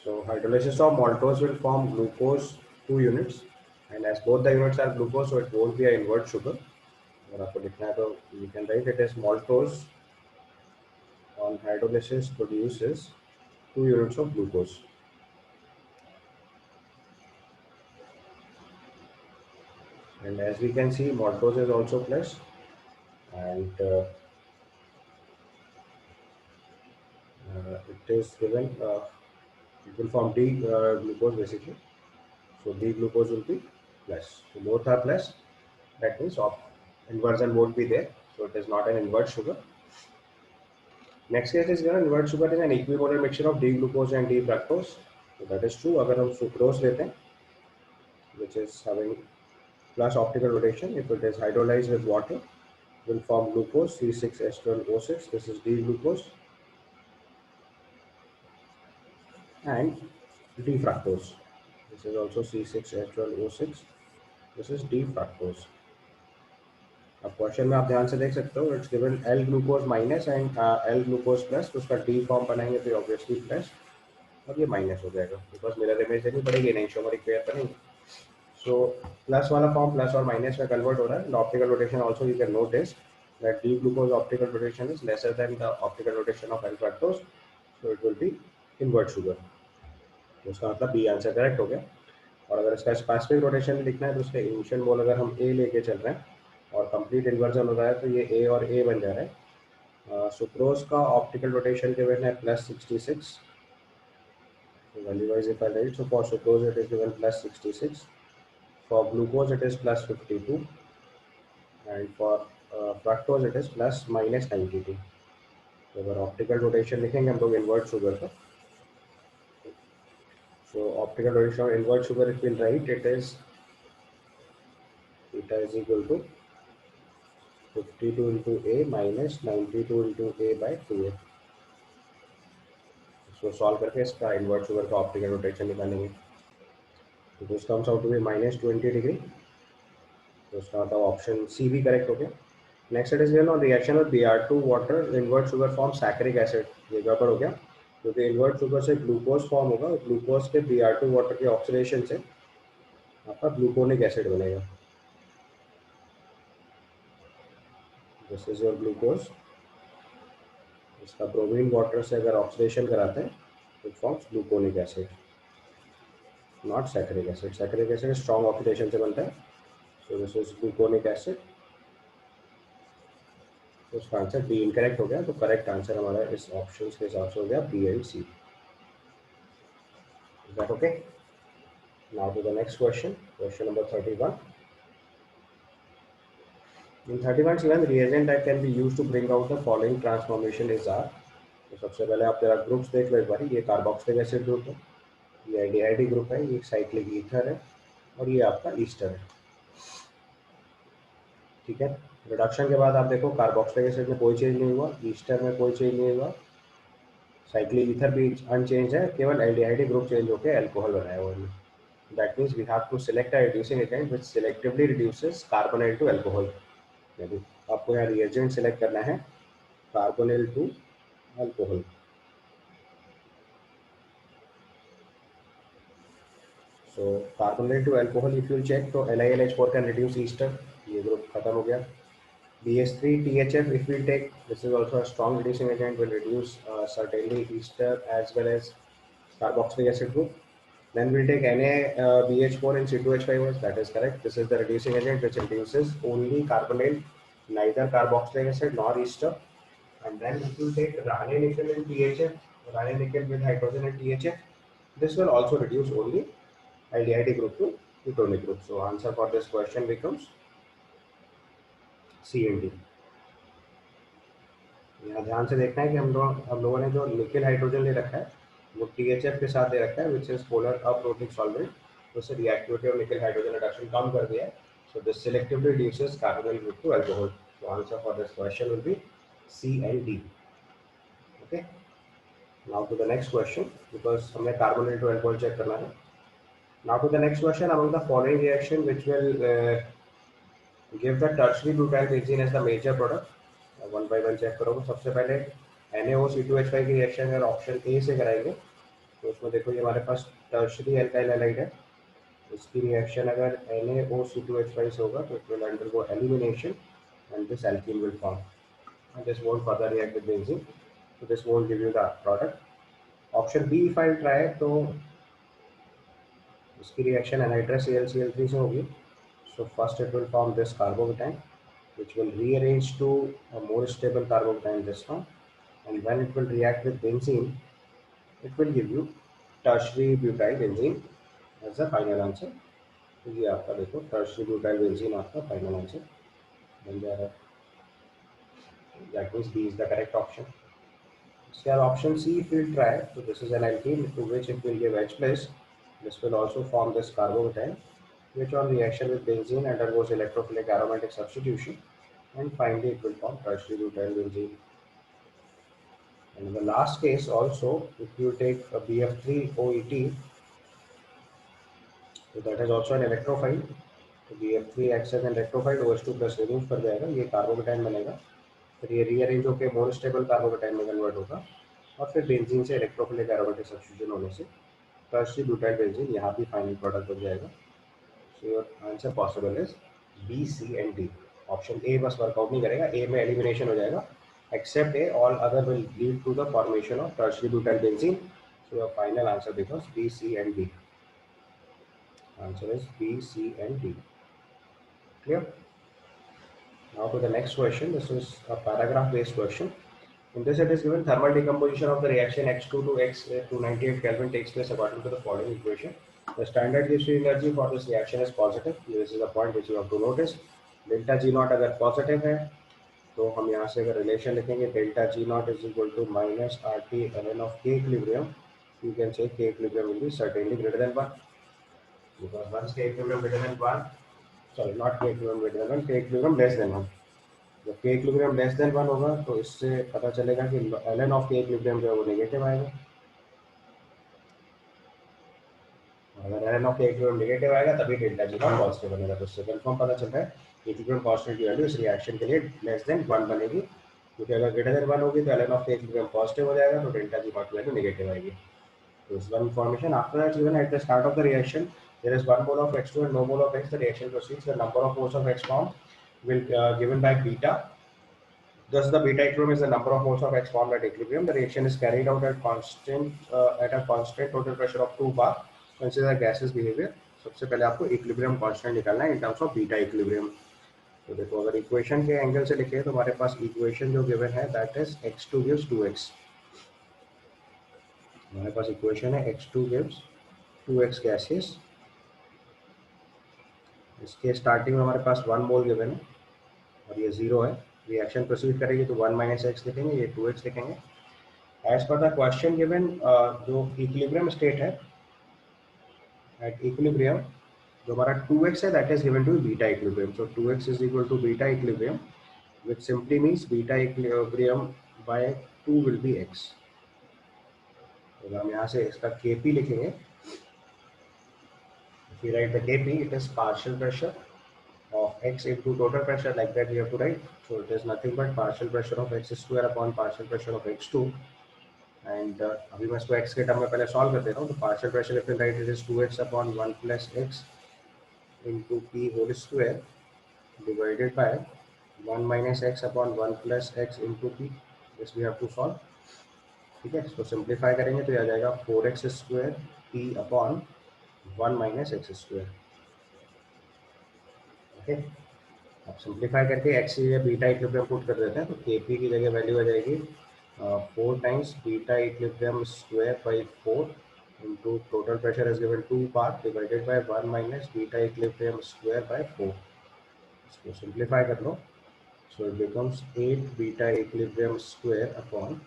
So hydrolysis of maltose will form glucose 2 units. And as both the units are glucose, so it won't be an invert sugar. अगर आपको लिखना है तो you can write it as maltose on hydrolysis produces 2 units of glucose. And as we can see, maltose is also plus, and it is given, it will form D glucose basically. So D glucose will be plus. So both are plus. That means inversion won't be there. So it is not an invert sugar. Next case is given invert sugar is an equimolar mixture of D glucose and D fructose. So that is true. अगर हम sucrose लेते हैं, which is having plus optical rotation, if it is hydrolyzed with water, will form glucose C6H12O6. This is D-glucose, and D-fructose. This is also C6H12O6. This is D-fructose. अब क्वेश्चन में आप ध्यान से देख सकते हो, it's given L glucose minus and L glucose plus, तो उसका D फॉर्म बनाएंगे तो ऑब्वियसली प्लस, और ये माइनस हो जाएगा बिकॉज मिरर इमेज देनी पड़ेगी, नहीं शोमरिक पेयर बनेंगे. सो प्लस वाला फॉर्म प्लस और माइनस में कन्वर्ट हो रहा है. Optical rotation also you can note this that D glucose optical rotation is lesser than the optical rotation of L fructose, so it will be invert sugar. तो उसका मतलब बी आंसर करेक्ट हो गया. और अगर इसका स्पेसिफिक रोटेशन लिखना है तो उसका इनिशियल मोल अगर हम ए लेके चल रहे हैं और कंप्लीट इन्वर्जन हो रहा है तो ये ए और ए बन जा रहा है. सुक्रोज का ऑप्टिकल रोटेशन गिवन है +66. value wise if I write, so for sucrose it is given +66, for glucose it is +52, and for fructose it is ±92. तो अगर ऑप्टिकल रोटेशन लिखेंगे हम लोग इन्वर्ट शुगर का, so optical rotation of invert sugar if we'll write, it is theta is equal to 52 into A minus 92 into A by 2A. इसको सॉल्व करके इसका इन्वर्ट शुगर का ऑप्टिकल रोटेशन निकालेंगे. तो this comes out to be -20 degree. तो उसका मतलब ऑप्शन सी भी करेक्ट हो गया. Next it is given on reaction with Br2 water invert sugar form saccharic acid. ये गड़बड़ हो गया क्योंकि इन्वर्ट शुगर से ग्लूकोज फॉर्म होगा, ग्लूकोज के Br2 वाटर के ऑक्सीडेशन से आपका ग्लूकोनिक एसिड बनेगा. This is your glucose. इसका ब्रोमीन वाटर से अगर ऑक्सीडेशन कराते हैं तो it forms gluconic acid, not saccharic acid. Saccharic acid strong oxidation से बनता है. So this is gluconic acid. तो उसका आंसर डी इनकरेक्ट हो गया. तो करेक्ट आंसर हमारा इस ऑप्शन के हिसाब से हो गया B and C. Is that okay? Now to the next question, question number 31. In 31 given reagent that can be used to bring out the following transformation is R. तो सबसे पहले आप जरा ग्रुप्स देख लो एक बार. ये कार्बोक्सिलिक एसिड ग्रुप है, ये एल्डिहाइड ग्रुप है, ये साइक्लिक ईथर है, और ये आपका ईस्टर है. ठीक है. रिडक्शन के बाद आप देखो कार्बोक्सिलिक एसिड में कोई चेंज नहीं हुआ, ईस्टर में कोई चेंज नहीं हुआ, साइक्लिक ईथर भी अनचेंज है, केवल एल्डिहाइड ग्रुप चेंज होकर अल्कोहल बनाया हुआ है. That means we have to select a reducing agent which selectively reduces carbonyl to alcohol. यदि आपको यहाँ रिएजेंट सिलेक्ट करना है carbonyl to alcohol. So carbonyl to alcohol if you check तो LiLH4 कैन रिड्यूस ईस्टर. ये ग्रुप खत्म हो गया. BH3 THF if we take, this is also a strong reducing agent, will reduce certainly ester as well as carboxylic acid group. Then we'll take NaBH4 and C2H5O. That is correct. This is the reducing agent which reduces only carbonyl, neither carboxylic acid nor ester. And then if you take Rane nickel and THF, Rane nickel with hydrogen and THF, this will also reduce only aldehyde group to ketonic group. So answer for this question becomes C and D. यहाँ ध्यान से देखना है कि हम लोगों ने जो निकल हाइड्रोजन ले रखा है वो THF के साथ दे रखा है which is polar aprotic solvent. तो उससे रिएक्टिविटी और निकल हाइड्रोजन रिडक्शन कम कर दिया है. So this selectively reduces carbonyl group to alcohol. So answer for this question will be C and D. Okay. Now to the next question, because हमने carbonyl to alcohol check करना है. Now to the next question, among the following reaction which will give the tertiary butyl benzene as the major product. One by one check करोगे. सबसे पहले NaOC2H5 की रिएक्शन अगर ऑप्शन ए से कराएंगे तो उसमें देखो ये हमारे पास टर्शरी एल्काइल हैलाइड है. इसकी रिएक्शन अगर NaOC2H5 से होगा तो it will undergo elimination and this alkene will form and this won't further react with benzene, so this won't give you the product. Option B if I try तो इसकी रिएक्शन एनाइट्रस AlCl3 से होगी. So first it will form this carbobutane which will rearrange to a more stable carbobutane, this one, and when it will react with benzene it will give you tertiary butyl benzene as the final answer. तो ये आपका देखो tertiary butyl benzene आपका final answer बन जा रहा है. That means B is the correct option. So option C if we try, so this is an alkene to which it will give H plus. This will also form this carbobutane which on reaction with benzene undergoes electrophilic aromatic substitution and finally it will form tertiary butyl benzene. And in the last case also, if you take a BF3OET, so that is also an electrophile. तो BF3 acts as an electrophile, OH2 plus remove कर जाएगा, ये कार्बोकेटाइन बनेगा, फिर ये रीअरेंज होकर मोर स्टेबल कार्बोकेटाइन में कन्वर्ट होगा और फिर बेंजीन से इलेक्ट्रोफिलिक एरोमेटिक सब्स्टिट्यूशन होने से टर्शियरी ब्यूटाइल बेंजीन यहाँ भी फाइनल प्रोडक्ट बन जाएगा. So your answer possible is B, C and D. Option A बस वर्कआउट नहीं करेगा, ए में एलिमिनेशन हो जाएगा. Except A, all other will lead to the formation of tertiary butyl benzene. So your final answer becomes B, C and D. Answer is B, C and D. Clear? Now to the next question. This is a paragraph based question. In this it is given thermal decomposition of the reaction X2 to X to 98 Kelvin takes place according to the following equation. The standard Gibbs energy for this reaction is positive. This is a point which you have to notice. Delta G naught अगर positive है तो हम यहाँ से अगर relation लिखेंगे delta G naught is equal to minus RT ln of K equilibrium. You can say K equilibrium will be certainly greater than 1. Because once K equilibrium greater than 1, sorry, not K equilibrium greater than 1, K equilibrium less than 1. जब K equilibrium less than 1 होगा तो इससे पता चलेगा कि ln of K equilibrium जो है वो नेगेटिव आएगा. अगर ln of K equilibrium negative आएगा तभी डेल्टा जी नॉट पॉजिटिव बनेगा. तो इससे कंफर्म पता चलता है इक्विलिब्रियम कांस्टेंट की वैल्यू इस रिएक्शन के लिए लेस देन 1 बनेगी, क्योंकि अगर ग्रेटर देन 1 होगी तो ln of K equilibrium positive हो जाएगा, तो delta G not value negative आएगी. So this one information. After that, even at the start of the reaction, there is 1 mole of X2 and no mole of X. The reaction proceeds. The number of moles of X formed will given by beta. Thus, the beta equilibrium is the number of moles of X formed at equilibrium. The reaction is carried out at a constant total pressure of 2 bar. Consider gaseous behavior. सबसे पहले आपको equilibrium constant निकालना है in terms of beta equilibrium. तो देखो अगर equation के angle से लिखे तो हमारे पास equation जो given है that is X2 gives 2x. हमारे पास इक्वेशन है X2 gives 2x gaseous. इसके स्टार्टिंग में हमारे पास 1 मोल गिवन है और ये 0 है. रिएक्शन प्रोसीड करेगी तो 1 माइनस एक्स लिखेंगे, ये 2x लिखेंगे. As per the question given जो इक्विलिब्रियम स्टेट है, एट इक्विलिब्रियम जो हमारा 2x है that is given to beta equilibrium. So 2x is equal to beta equilibrium which simply means beta equilibrium by 2 will be x. तो हम यहाँ से इसका Kp लिखेंगे. If we write the Kp, it is partial pressure of x into total pressure, like that we have to write. So it is nothing but partial pressure of x square upon partial pressure of x2. And अभी मैं इसको x के टर्म में पहले सॉल्व कर दे रहा हूँ. तो partial pressure if we write it is 2x upon 1 plus x into p whole square divided by 1 minus x upon 1 plus x into p. This we have to solve. ठीक है, इसको सिंप्लीफाई करेंगे तो ये आ जाएगा 4x square p upon 1 minus x square. Okay, अब सिंप्लीफाई करके x या बीटा इक्विलिब्रियम पुट कर देते हैं. तो kp की जगह वैल्यू आ जाएगी 4 times beta equilibrium square by 4 into total pressure is given 2 bar divided by 1 minus beta equilibrium square by 4. इसको सिंप्लीफाई कर लो. So it becomes 8 beta equilibrium square upon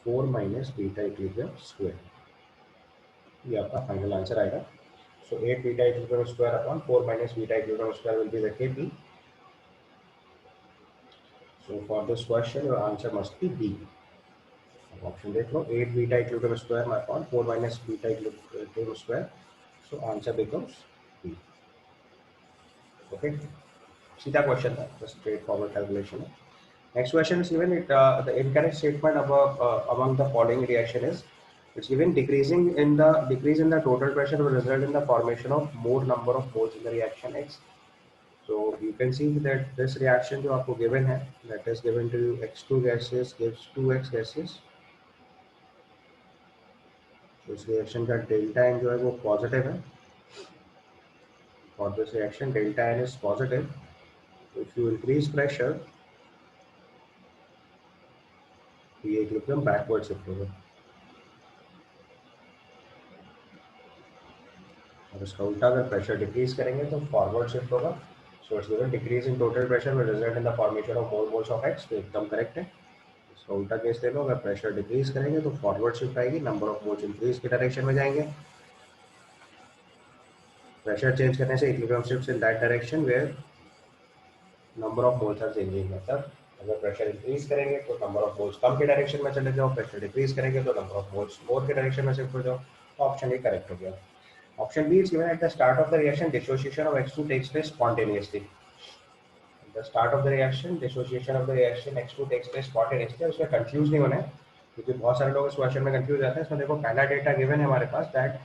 4 minus beta equilibrium square. ये आपका फाइनल आंसर आएगा. So 8 beta equilibrium square upon 4 minus beta equilibrium square will be the Kp. So for this question your answer must be B. Option देख लो, 8 beta equilibrium square upon 4 minus beta equilibrium square. So answer becomes B. Okay, सीधा क्वेश्चन था, स्ट्रेट फॉरवर्ड कैलकुलेशन है. Next question is given. The incorrect statement above among the following reaction is it's given decrease in the total pressure will result in the formation of more number of moles in the reaction X. So you can see that this reaction जो आपको given है that is given to you X2 gaseous gives 2x gaseous. So इस reaction का delta n जो है वो positive है. For this reaction delta n is positive. So if you increase pressure तो ये इक्विलिब्रियम बैकवर्ड शिफ्ट होगा और इसका उल्टा अगर प्रेशर डिक्रीज करेंगे तो फॉरवर्ड शिफ्ट होगा. So it's given decrease in total pressure will result in the formation of more moles of x. तो एकदम करेक्ट है. इसका उल्टा केस ले लो, अगर प्रेशर डिक्रीज करेंगे तो फॉरवर्ड शिफ्ट आएगी, नंबर ऑफ मोल्स इंक्रीज की डायरेक्शन में जाएंगे. प्रेशर चेंज करने से equilibrium shifts in that direction where number of moles are changing, मतलब अगर प्रेशर इंक्रीज करेंगे तो नंबर ऑफ मोल्स कम के डायरेक्शन में चले जाओ, प्रेशर डिक्रीज करेंगे तो नंबर ऑफ मोल्स मोर के डायरेक्शन में शिफ्ट हो जाओ। तो ऑप्शन ए करेक्ट हो गया। Option B is given at the start of the reaction dissociation of X2 takes place spontaneously. The start of the reaction dissociation of the reaction X2 takes place spontaneously. उसमें कंफ्यूज नहीं होना है क्योंकि बहुत सारे लोग इस क्वेश्चन में कंफ्यूज जाते हैं। इसमें देखो पहला डेटा गिवन है हमारे पास that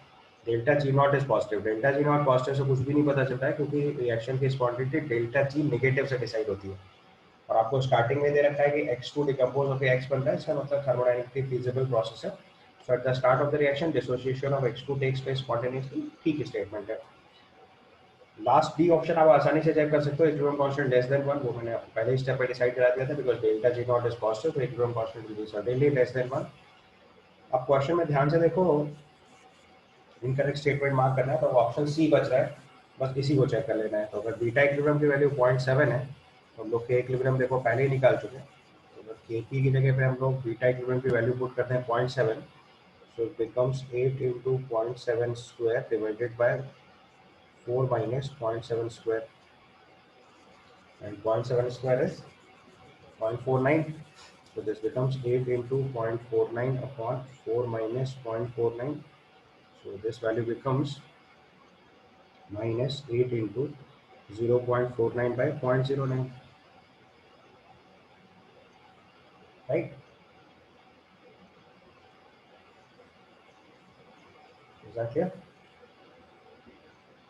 delta G naught is positive. Delta G not positive से कुछ भी नहीं पता चलता है क्योंकि रिएक्शन की स्पॉन्टेनिटी डेल्टा जी नेगेटिव से डिसाइड होती है। और आपको स्टार्टिंग में दे रखा है कि X2 डिकम्पोज होकर X बन रहा है, इसका मतलब थर्मोडायनेमिकली फीजिबल प्रोसेस है। So at the start of the reaction dissociation of X2 takes place spontaneously, ठीक स्टेटमेंट है। लास्ट डी ऑप्शन आप आसानी से चेक कर सकते हो, इक्विलिब्रियम कांस्टेंट लेस देन 1, वो मैंने पहले ही स्टेप पे डिसाइड करा दिया था because delta G naught is positive, तो equilibrium constant will be certainly less than 1। अब क्वेश्चन में ध्यान से देखो, इनकरेक्ट स्टेटमेंट मार्क करना है तो ऑप्शन सी बच रहा है, बस इसी को चेक कर लेना है। तो अगर बीटा इक्विलिब्रियम की वैल्यू 0.7 है तो हम लोग के इक्विलिब्रियम देखो पहले ही निकाल चुके हैं। तो अगर के पी की जगह पे हम लोग बीटा इक्विलिब्रियम की वैल्यू पुट करते हैं 0.7, सो it becomes 8 into 0.7 square divided by 4 minus 0.7 square, and 0.7 square is 0.49. So this becomes 8 into 0.49 upon 4 minus 0.49. So this value becomes minus 8 into 0.49 by 0.09. Right? Is that clear?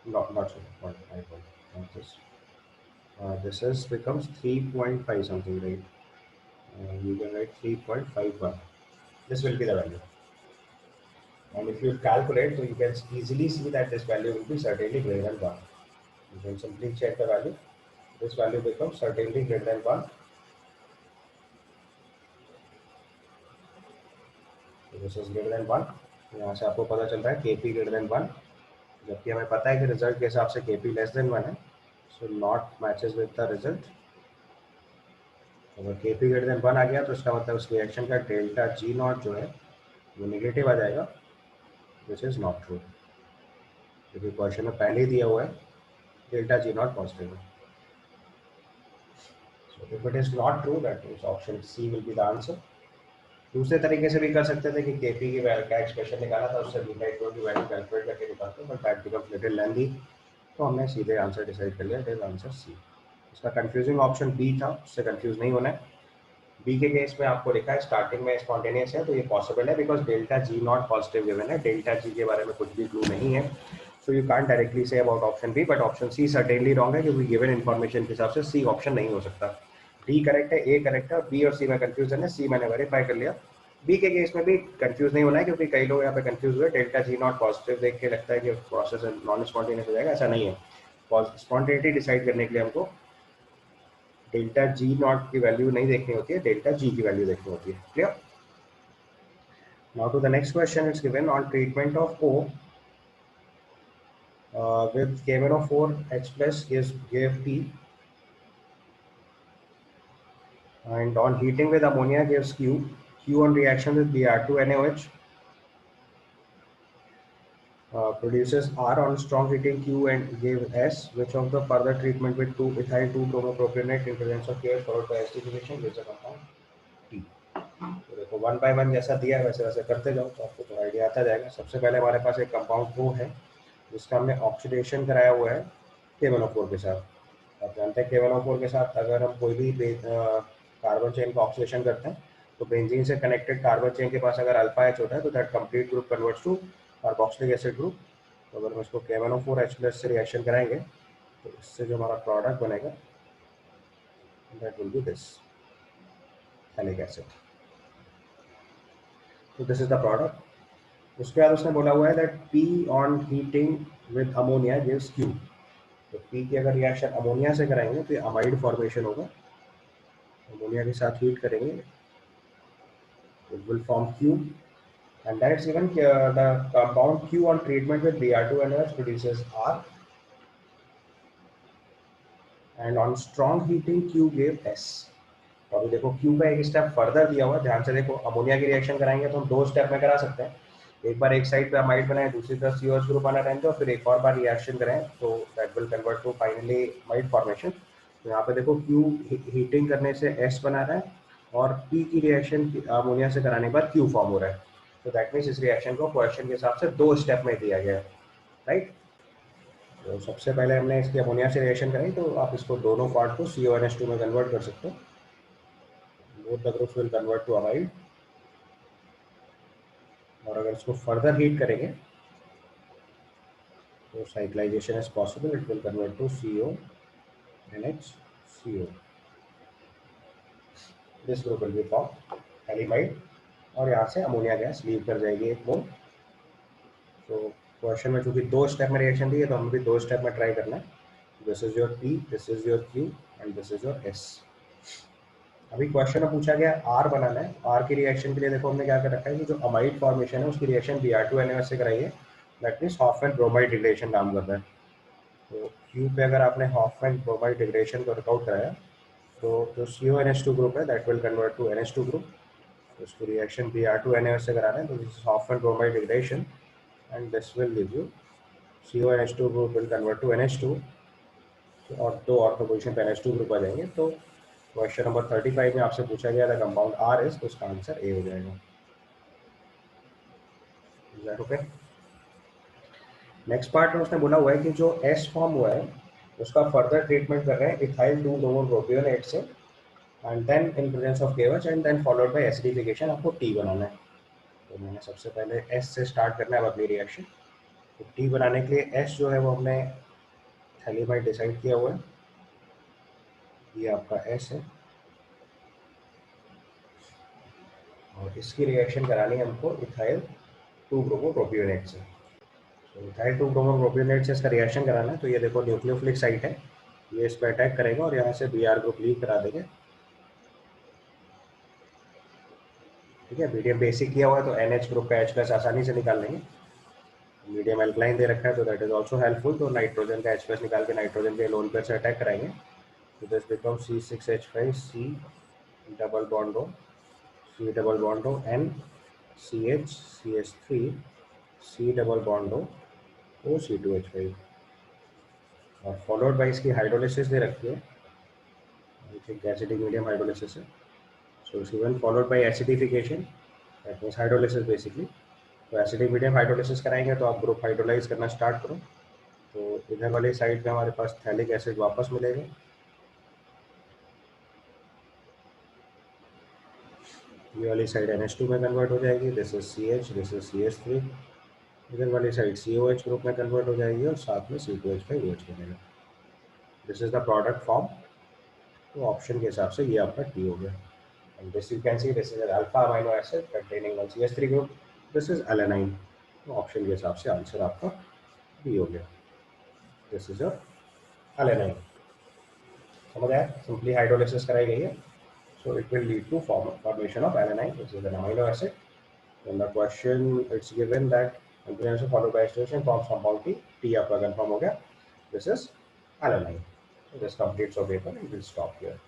No, not so. 0.5. Not this. This is becomes 3.5 something, right? You can write 3.51. This will be the value. And if you calculate, so you can easily see that this value will be certainly greater than 1. You can simply check the value. This value becomes certainly greater than 1. So this is greater than 1. यहाँ से आपको पता चल रहा है KP greater than 1, जबकि हमें पता है कि रिजल्ट के हिसाब से KP less than 1 है. So not matches with the result. अगर KP greater than 1 आ गया तो इसका मतलब उस रिएक्शन का डेल्टा G नॉट जो है वो नेगेटिव आ जाएगा. This is not true. क्योंकि क्वेश्चन में पहले ही दिया हुआ है डेल्टा G नॉट पॉजिटिव है. So if it is not true, that means option C will be the answer. दूसरे तरीके से भी कर सकते थे कि KP की वैल्यू का एक्सप्रेशन निकाला था, उससे बीटा इक्वल की वैल्यू कैलकुलेट करके निकालते हैं, but that becomes little lengthy, तो हमने सीधे आंसर डिसाइड कर लिया, इट इज आंसर सी. इसका कंफ्यूजिंग ऑप्शन बी था, उससे कंफ्यूज नहीं होना है. बी के केस में आपको लिखा है स्टार्टिंग में स्पॉन्टेनियस है तो ये पॉसिबल है because delta G not positive given है, डेल्टा जी के बारे में कुछ भी क्लू नहीं है. So you can't directly say about option B, but option C certainly wrong है क्योंकि गिवन इन्फॉर्मेशन के हिसाब से सी ऑप्शन नहीं हो सकता. डी करेक्ट है, ए करेक्ट है, बी और सी में कंफ्यूजन है, सी मैंने वेरीफाई कर लिया. बी के केस में भी कंफ्यूज नहीं होना है क्योंकि कई लोग यहाँ पे कंफ्यूज हुए, डेल्टा जी नॉट पॉजिटिव देख के लगता है कि प्रोसेस नॉन स्पॉन्टेनियस हो जाएगा, ऐसा नहीं है. स्पॉन्टेनिटी डिसाइड करने के लिए हमको डेल्टा जी नॉट की वैल्यू नहीं देखनी होती है, डेल्टा जी की वैल्यू देखनी होती है. Clear? Now to the next question. It's given on treatment of O with KMnO4 H plus gave P, and on heating with ammonia gives Q. Q on reaction with Br2NaOH produces R. On strong heating Q and gave S. Which of the further treatment with 2-ethyl 2-bromopropionate in presence of KS followed by acidification gives a compound T. तो देखो 1 by 1 जैसा दिया है वैसे वैसे करते जाओ तो आपको तो आइडिया आता जाएगा. सबसे पहले हमारे पास एक कंपाउंड O है जिसका हमने ऑक्सीडेशन कराया हुआ है KMnO4 के साथ. आप जानते हैं KMnO4 के साथ अगर हम कोई भी कार्बन चेन का ऑक्सीडेशन करते हैं तो बेंजीन से कनेक्टेड कार्बन चेन के पास अगर अल्फा H होता है तो that complete group converts to carboxylic acid group. तो अगर हम इसको KMnO4 H प्लस से रिएक्शन कराएंगे तो इससे जो हमारा प्रोडक्ट बनेगा that will B this phthalic acid. तो दिस इज द प्रोडक्ट. उसके बाद उसने बोला हुआ है that P on heating with ammonia gives Q. तो P की अगर रिएक्शन अमोनिया से कराएंगे तो ये अमाइड फॉर्मेशन होगा. अमोनिया के साथ हीट करेंगे it will form Q, and that is given the compound Q on treatment with Br2NaOH produces R, and on strong heating Q gave S. तो अभी देखो Q का एक स्टेप फर्दर दिया हुआ है, ध्यान से देखो. अमोनिया की रिएक्शन कराएंगे तो हम 2 स्टेप में करा सकते हैं. एक बार एक साइड पे अमाइड बनाए, दूसरी तरफ COH ग्रुप आना रहने दो, फिर एक और बार रिएक्शन करें तो that will convert to finally amide formation. तो यहाँ पे देखो Q हीटिंग करने से S बना रहा है और P की रिएक्शन अमोनिया से कराने के बाद Q फॉर्म हो रहा है। तो दैट मीन्स इस रिएक्शन को क्वेश्चन के हिसाब से 2 स्टेप में दिया गया है, राइट। तो सबसे पहले हमने इसकी अमोनिया से रिएक्शन कराई, तो आप इसको दोनों पार्ट को CONH2 में कन्वर्ट कर सकते हो। Both the groups will convert to amide. और अगर इसको फर्दर हीट करेंगे तो cyclization is possible, it will convert to CONH2। This group will be form halimide और यहाँ से अमोनिया गैस लीव कर जाएगी 1 मोल। तो क्वेश्चन में चूंकि 2 स्टेप में रिएक्शन दी है तो हमें भी 2 स्टेप में ट्राई करना है। This is your P, this is your Q and this is your S। अभी क्वेश्चन में पूछा गया R बनाना है। R की रिएक्शन के लिए देखो हमने क्या कर रखा है कि जो अमाइड फॉर्मेशन है उसकी रिएक्शन Br2NaOH से कराई है, that means Hofmann bromide degradation काम कर रहा है। तो Q पे अगर आपने हॉफमैन ब्रोमाइड डिग्रेडेशन को वर्कआउट कराया तो जो CONH2 ग्रुप है that will convert to NH2 group. तो उसकी रिएक्शन Br2NaOH से कराना है, तो this is Hofmann bromide degradation and this will give you CONH2 group will convert to NH2 और 2 ऑर्थो पोजीशन पे NH2 ग्रुप आ जाएंगे। तो क्वेश्चन नंबर 35 में आपसे पूछा गया था कंपाउंड R इज, तो उसका आंसर A हो जाएगा। Is that okay? Next part में उसने बोला हुआ है कि जो S फॉर्म हुआ है उसका फर्दर ट्रीटमेंट कर रहे हैं इथाइल 2-ब्रोमोप्रोपियोनेट से and then in presence of KOH and then followed by acidification आपको T बनाना है। तो मैंने सबसे पहले S से स्टार्ट करना है अपनी रिएक्शन। तो T बनाने के लिए S जो है वो हमने थैलीमाइड डिसाइड किया हुआ है, ये आपका S है और इसकी रिएक्शन करानी है हमको इथाइल 2-ब्रोमोप्रोपियोनेट से। तो इथाइल 2-ब्रोमोप्रोपियोनेट से इसका रिएक्शन कराना है। तो ये देखो न्यूक्लियोफिलिक साइट है, ये इस पर अटैक करेगा और यहाँ से Br ग्रुप लीव करा देंगे। ठीक है, मीडियम बेसिक किया हुआ है तो NH ग्रुप का H+ आसानी से निकाल लेंगे। मीडियम एल्कलाइन दे रखा है तो दैट इज ऑल्सो हेल्पफुल। तो नाइट्रोजन का H+ निकाल के नाइट्रोजन के लोन पेयर से अटैक कराएंगे। तो this become C6H5 C double bond O C double bond O N CH CH3 C double bond O O C2H5 और फॉलोड बाय इसकी हाइड्रोलिसिस दे रखी है, एसिडिक मीडियम हाइड्रोलिसिस है। So even followed by acidification, that means hydrolysis basically. तो एसिडिक मीडियम हाइड्रोलिसिस कराएंगे तो आप ग्रुप हाइड्रोलाइज करना स्टार्ट करो। तो इधर वाली साइड में हमारे पास थैलिक एसिड वापस मिलेगा, ये वाली साइड NH2 में कन्वर्ट हो जाएगी, this is CH, this is CH3। इधर वाली साइड COH ग्रुप में कन्वर्ट हो जाएगी और साथ में C2H5 OH बनेगा। This is the product form. तो ऑप्शन के हिसाब से ये आपका T हो गया। And this you can see this is an alpha amino acid containing one CH3 group. This is alanine. तो ऑप्शन के हिसाब से आंसर आपका B हो गया। This is your alanine. समझ आया? सिंपली हाइड्रोलिसिस कराई गई है, so it will lead to formation of alanine, which is an amino acid. In the question it's given that combination followed by saturation forms compound T. T आपका कंफर्म हो गया. This is alanine. So this completes our paper and we'll stop here.